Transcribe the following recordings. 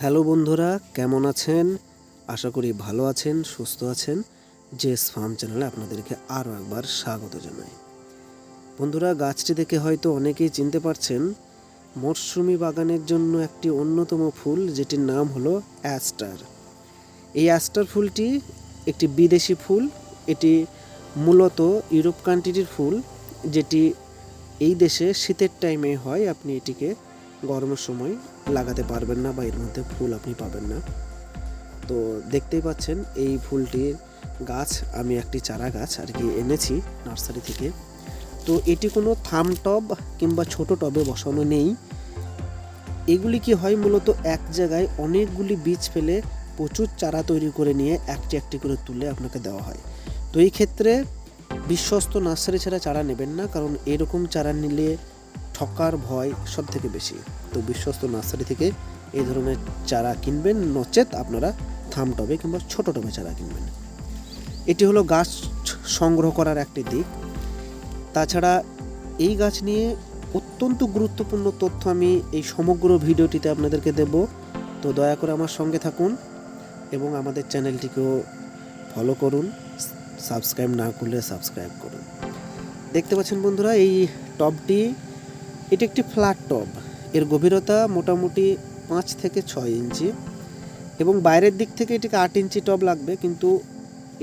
Hello বন্ধুরা, কেমন আছেন? আশা করি ভালো আছেন, সুস্থ আছেন। জেস ফার্ম চ্যানেলে আপনাদেরকে আরও একবার স্বাগত জানাই। বন্ধুরা, গাছটি দেখে হয়তো অনেকেই চিনতে পারছেন মরশুমি বাগানের জন্য একটি অন্যতম ফুল, যেটির নাম হলো অ্যাস্টার। এই অ্যাস্টার ফুলটি একটি বিদেশি ফুল। এটি মূলত ইউরোপ কান্ট্রির ফুল, যেটি এই দেশে শীতের টাইমে হয়। আপনি এটিকে গরমের সময় লাগাতে পারবেন না বা এর মধ্যে ফুল আপনি পাবেন না। তো দেখতেই পাচ্ছেন এই ফুলটির গাছ আমি একটি চারা গাছ আর কি এনেছি নার্সারি থেকে। তো এটি কোনো থাম টব কিংবা ছোট টবে বসানো নেই। এগুলি কি হয়, মূলত এক জায়গায় অনেকগুলি বীজ ফেলে প্রচুর চারা তৈরি করে নিয়ে একটি একটি করে তুলে আপনাকে দেওয়া হয়। তো এই ক্ষেত্রে বিশ্বস্ত নার্সারি ছাড়া চারা নেবেন না, কারণ এরকম চারা নিলে ঠকার ভয় সব থেকে বেশি। তো বিশ্বস্ত নার্সারি থেকে এই ধরনের চারা কিনবেন, নচেত আপনারা থাম টবে কিংবা ছোট টবে চারা কিনবেন। এটি হলো গাছ সংগ্রহ করার একটি দিক। তাছাড়া এই গাছ নিয়ে অত্যন্ত গুরুত্বপূর্ণ তথ্য আমি এই সমগ্র ভিডিওটিতে আপনাদেরকে দেব। তো দয়া করে আমার সঙ্গে থাকুন এবং আমাদের চ্যানেলটিকেও ফলো করুন। সাবস্ক্রাইব না করলে সাবস্ক্রাইব করুন। দেখতে পাচ্ছেন বন্ধুরা, এই টবটি এটি একটি ফ্ল্যাট টব। এর গভীরতা মোটামুটি 5 থেকে 6 ইঞ্চি এবং বাইরের দিক থেকে এটিকে 8 ইঞ্চি টব লাগবে, কিন্তু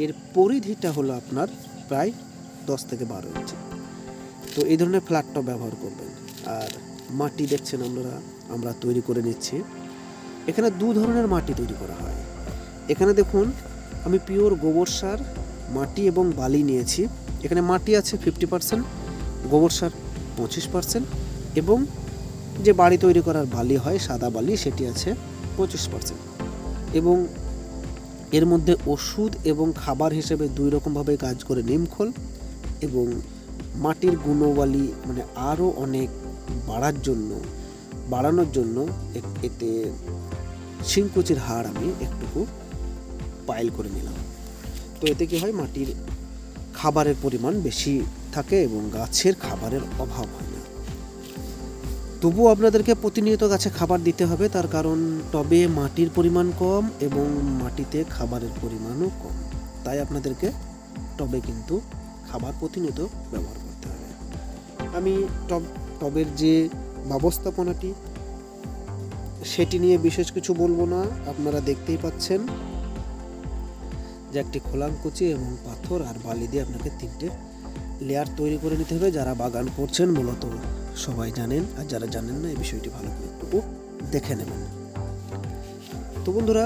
এর পরিধিটা হলো আপনার প্রায় 10 থেকে 12 ইঞ্চি। তো এই ধরনের ফ্ল্যাট টব ব্যবহার করবেন। আর মাটি দেখছেন আমরা তৈরি করে নিচ্ছি। এখানে দু ধরনের মাটি তৈরি করা হয়। এখানে দেখুন, আমি পিওর গোবর সার, মাটি এবং বালি নিয়েছি। এখানে মাটি আছে 50%, গোবর সার 25% এবং যে বাড়ি তৈরি করার বালি হয় সাদা বালি, সেটি আছে 25%। এবং এর মধ্যে ওষুধ এবং খাবার হিসেবে দুই রকমভাবে কাজ করে নিমখোল এবং মাটির গুণবালি, মানে আরও অনেক বাড়ানোর জন্য এতে শিংকুচির হাড় আমি একটুকু পাইল করে নিলাম। তো এতে কি হয়, মাটির খাবারের পরিমাণ বেশি থাকে এবং গাছের খাবারের অভাব হয় না। তবুও আপনাদেরকে প্রতিনিয়ত গাছে খাবার দিতে হবে, তার কারণ টবে মাটির পরিমাণ কম এবং মাটিতে খাবারের পরিমাণও কম। তাই আপনাদেরকে টবে কিন্তু খাবার প্রতিনিয়ত ব্যবহার করতে হবে। আমি টবের যে ব্যবস্থাপনাটি সেটি নিয়ে বিশেষ কিছু বলবো না। আপনারা দেখতেই পাচ্ছেন যে একটি খোলামকুচি এবং পাথর আর বালি দিয়ে আপনাকে 3টে লেয়ার তৈরি করে নিতে হবে। যারা বাগান করছেন মূলত সবাই জানেন, আর যারা জানেন না এই বিষয়টি ভালো করে একটু দেখে নেবেন। তো বন্ধুরা,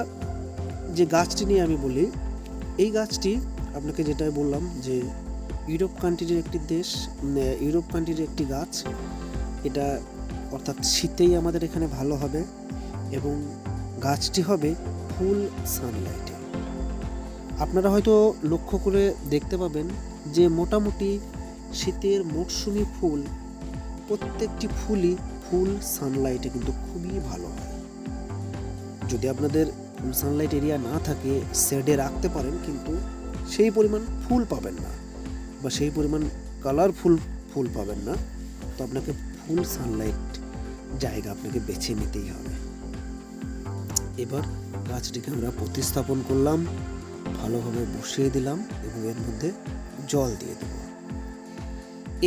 যে গাছটি নিয়ে আমি বলি, এই গাছটি আপনাকে যেটাই বললাম যে ইউরোপ কান্ট্রির একটি গাছ। এটা অর্থাৎ শীতেই আমাদের এখানে ভালো হবে এবং গাছটি হবে ফুল সানলাইটে। আপনারা হয়তো লক্ষ্য করে দেখতে পাবেন যে মোটামুটি শীতের মরশুমি ফুল প্রত্যেকটি ফুলই ফুল সানলাইটে কিন্তু খুবই ভালো হয়। যদি আপনাদের ফুল সানলাইট এরিয়া না থাকে, শেডে রাখতে পারেন, কিন্তু সেই পরিমাণ ফুল পাবেন না বা সেই পরিমাণ কালারফুল ফুল পাবেন না। তো আপনাকে ফুল সানলাইট জায়গা আপনাকে বেছে নিতেই হবে। এবার গাছটিকে আমরা প্রতিস্থাপন করলাম, ভালোভাবে বসিয়ে দিলাম এবং এর মধ্যে জল দিয়ে দেব।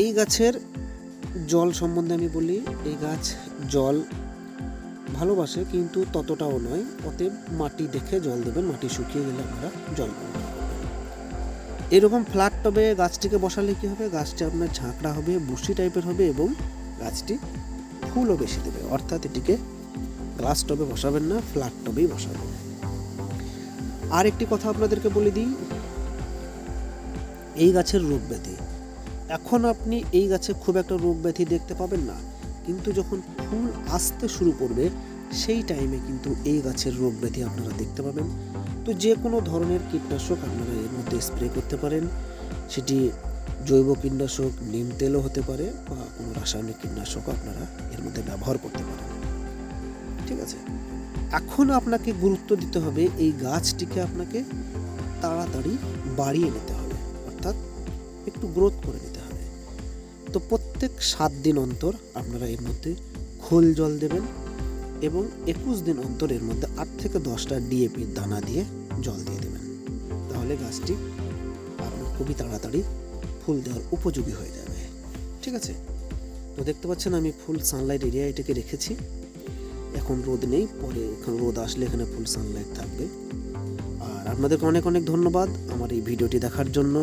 এই গাছের জল সম্বন্ধে আমি বলি, এই গাছ জল ভালোবাসে কিন্তু ততটাও নয়। অতএব মাটি দেখে জল দেবেন, মাটি শুকিয়ে গেলে আপনারা জল দেবেন। এরকম ফ্ল্যাট টবে গাছটিকে বসালে কি হবে, গাছটি আপনার ঝাঁকড়া হবে, বুশি টাইপের হবে এবং গাছটি ফুলও বেশি দেবে। অর্থাৎ এটিকে গ্লাস টবে বসাবেন না, ফ্ল্যাট টবেই বসাবেন। আর একটি কথা আপনাদেরকে বলে দিই, এই গাছের রোগ ব্যাধি। এখন আপনি এই গাছে খুব একটা রোগ ব্যাধি দেখতে পাবেন না, কিন্তু যখন ফুল আসতে শুরু করবে সেই টাইমে কিন্তু এই গাছের রোগ ব্যাধি আপনারা দেখতে পাবেন। তো যে কোনো ধরনের কীটনাশক আপনারা এর মধ্যে স্প্রে করতে পারেন। সেটি জৈব কীটনাশক, নিম তেলও হতে পারে, বা কোনো রাসায়নিক কীটনাশকও আপনারা এর মধ্যে ব্যবহার করতে পারেন। ঠিক আছে, এখন আপনাকে গুরুত্ব দিতে হবে, এই গাছটিকে আপনাকে তাড়াতাড়ি বাড়িয়ে নিতে হবে, অর্থাৎ একটু গ্রোথ করে নিতে হবে। তো প্রত্যেক 7 দিন অন্তর আপনারা এর মধ্যে খোল জল দেবেন এবং 21 দিন অন্তর এর মধ্যে 8 থেকে 10টা ডিএপির দানা দিয়ে জল দিয়ে দেবেন। তাহলে গাছটি আপনার খুবই তাড়াতাড়ি ফুল দেওয়ার উপযোগী হয়ে যাবে। ঠিক আছে, তো দেখতে পাচ্ছেন আমি ফুল সানলাইট এরিয়া এটাকে রেখেছি। এখন রোদ নেই, পরে এখন রোদ আসলে এখানে ফুল সানলাইট থাকবে। আর আপনাদেরকে অনেক অনেক ধন্যবাদ আমার এই ভিডিওটি দেখার জন্য।